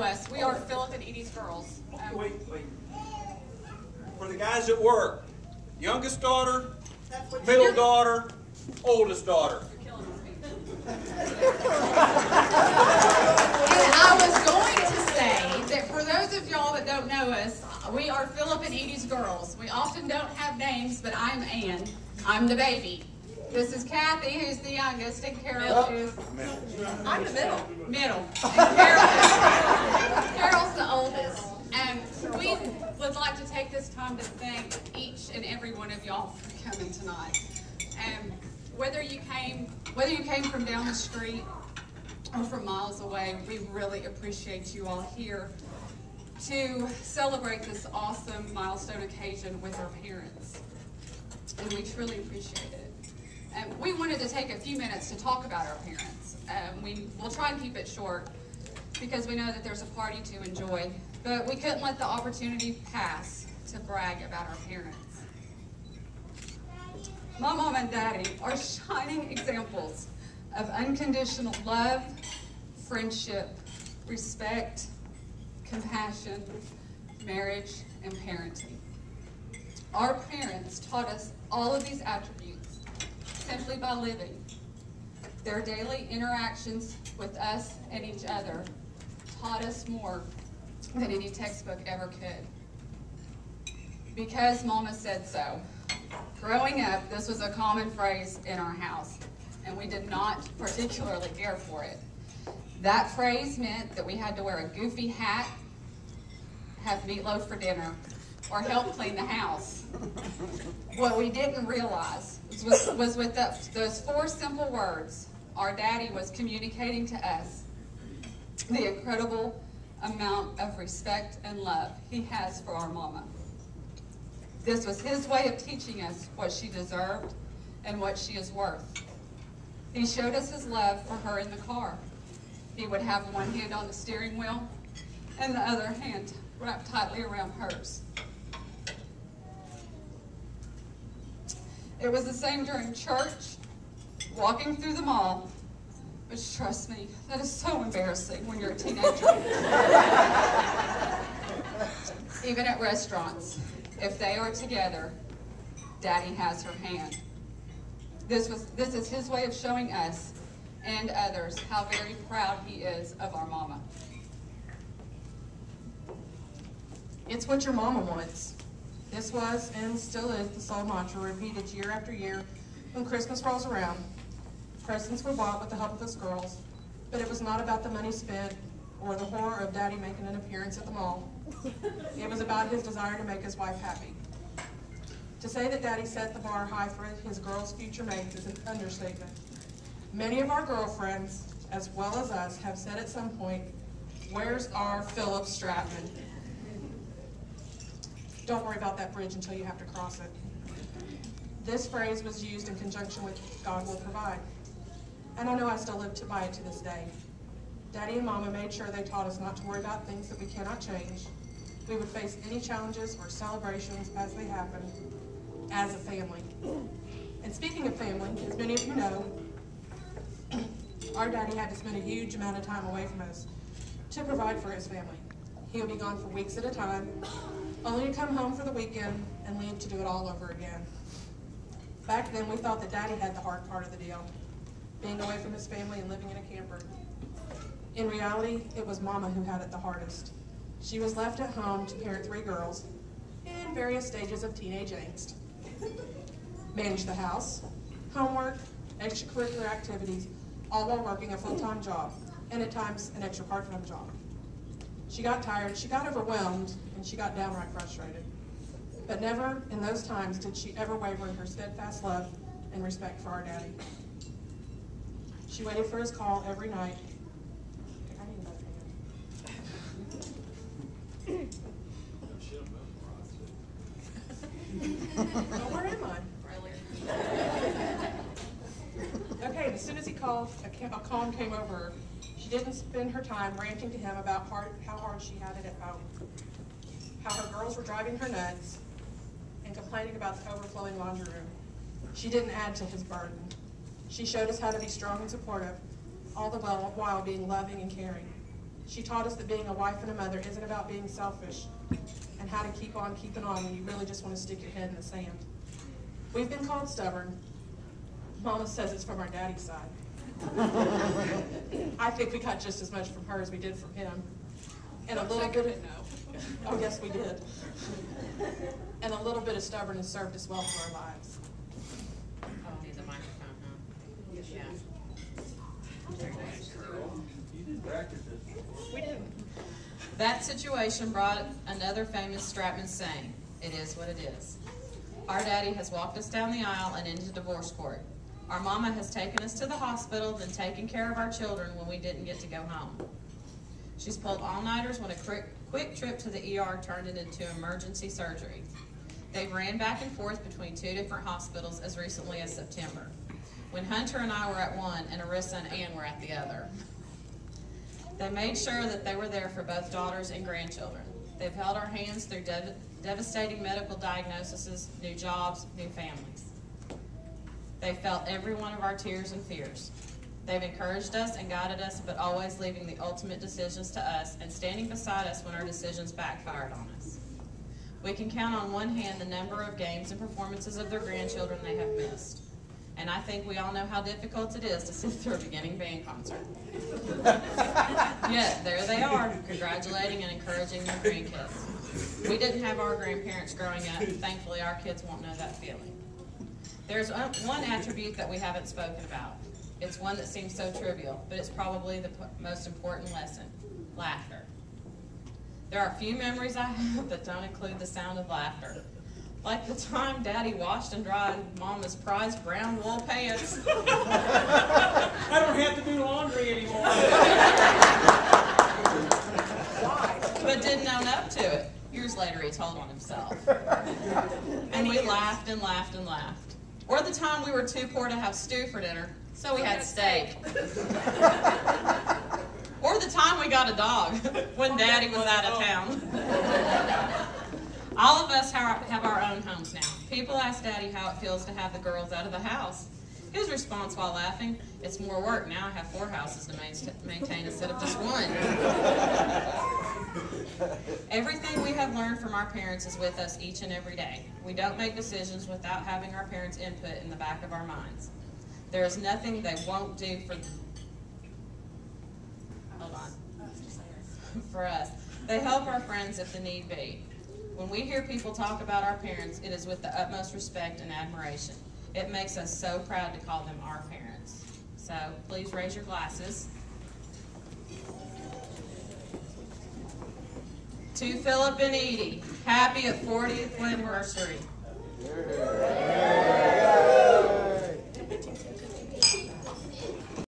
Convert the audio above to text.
us. We are Philip and Edie's girls. Wait. For the guys at work, youngest daughter, middle daughter, oldest daughter. And I was going to say that for those of y'all that don't know us, we are Philip and Edie's girls. We often don't have names, but I'm Ann. I'm the baby. This is Kathy, who's the youngest, and Carol is... I'm the middle. And Carol's the oldest. And we would like to take this time to thank each and every one of y'all for coming tonight. Whether you came from down the street or from miles away, we really appreciate you all here to celebrate this awesome milestone occasion with our parents. And we truly appreciate it. We wanted to take a few minutes to talk about our parents. We'll try and keep it short because we know that there's a party to enjoy, but we couldn't let the opportunity pass to brag about our parents. My mom and daddy are shining examples of unconditional love, friendship, respect, compassion, marriage, and parenting. Our parents taught us all of these attributes simply by living. Their daily interactions with us and each other taught us more than any textbook ever could. Because Mama said so. Growing up, this was a common phrase in our house, and we did not particularly care for it. That phrase meant that we had to wear a goofy hat, have meatloaf for dinner, or help clean the house. What we didn't realize was with those four simple words, our daddy was communicating to us the incredible amount of respect and love he has for our mama. This was his way of teaching us what she deserved and what she is worth. He showed us his love for her in the car. He would have one hand on the steering wheel and the other hand wrapped tightly around hers. It was the same during church, walking through the mall, which, trust me, that is so embarrassing when you're a teenager. Even at restaurants, if they are together, Daddy has her hand. This is his way of showing us and others how very proud he is of our mama. It's what your mama wants. This was and still is the sole mantra repeated year after year when Christmas rolls around. Presents were bought with the help of us girls, but it was not about the money spent or the horror of Daddy making an appearance at the mall. It was about his desire to make his wife happy. To say that Daddy set the bar high for his girls' future mates is an understatement. Many of our girlfriends, as well as us, have said at some point, "Where's our Philip Stratman?" Don't worry about that bridge until you have to cross it. This phrase was used in conjunction with "God will provide." And I know I still live by it to this day. Daddy and Mama made sure they taught us not to worry about things that we cannot change. We would face any challenges or celebrations as they happened as a family. And speaking of family, as many of you know, our daddy had to spend a huge amount of time away from us to provide for his family. He would be gone for weeks at a time, only to come home for the weekend and leave to do it all over again. Back then, we thought that Daddy had the hard part of the deal, being away from his family and living in a camper. In reality, it was Mama who had it the hardest. She was left at home to parent 3 girls in various stages of teenage angst, manage the house, homework, extracurricular activities, all while working a full-time job, and at times an extra part-time job. She got tired, she got overwhelmed, and she got downright frustrated. But never in those times did she ever waver in her steadfast love and respect for our daddy. She waited for his call every night. Well, where am I? Okay, as soon as he called, a calm came over her. She didn't spend her time ranting to him about how hard she had it at home, how her girls were driving her nuts, and complaining about the overflowing laundry room. She didn't add to his burden. She showed us how to be strong and supportive, all the while being loving and caring. She taught us that being a wife and a mother isn't about being selfish and how to keep on keeping on when you really just want to stick your head in the sand. We've been called stubborn. Mama says it's from our daddy's side. I think we got just as much from her as we did from him. And a little bit of, oh yes we did. And a little bit of stubbornness served us well through our lives. Oh, need the microphone, huh? Yeah. You did practice this. We did. That situation brought another famous Stratman saying, "It is what it is." Our daddy has walked us down the aisle and into divorce court. Our mama has taken us to the hospital, then taken care of our children when we didn't get to go home. She's pulled all-nighters when a quick trip to the ER turned it into emergency surgery. They ran back and forth between 2 different hospitals as recently as September, when Hunter and I were at one and Arissa and Ann were at the other. They made sure that they were there for both daughters and grandchildren. They've held our hands through devastating medical diagnoses, new jobs, new families. They felt every one of our tears and fears. They've encouraged us and guided us, but always leaving the ultimate decisions to us and standing beside us when our decisions backfired on us. We can count on one hand the number of games and performances of their grandchildren they have missed. And I think we all know how difficult it is to sit through a beginning band concert. Yet, there they are, congratulating and encouraging their grandkids. We didn't have our grandparents growing up, and thankfully our kids won't know that feeling. There's one attribute that we haven't spoken about. It's one that seems so trivial, but it's probably the most important lesson: laughter. There are few memories I have that don't include the sound of laughter. Like the time Daddy washed and dried Mama's prized brown wool pants. I don't have to do laundry anymore. But didn't own up to it. Years later, he told on himself. And we laughed and laughed and laughed. Or the time we were too poor to have stew for dinner, so we had steak. Or the time we got a dog when Daddy was out of town. All of us have our own homes now. People ask Daddy how it feels to have the girls out of the house. His response while laughing, "It's more work. Now I have 4 houses to maintain instead of just one." Everything we have learned from our parents is with us each and every day. We don't make decisions without having our parents' input in the back of our minds. There is nothing they won't do for us. They help our friends if the need be. When we hear people talk about our parents, it is with the utmost respect and admiration. It makes us so proud to call them our parents. So please raise your glasses. To Philip and Edie, happy 40th anniversary.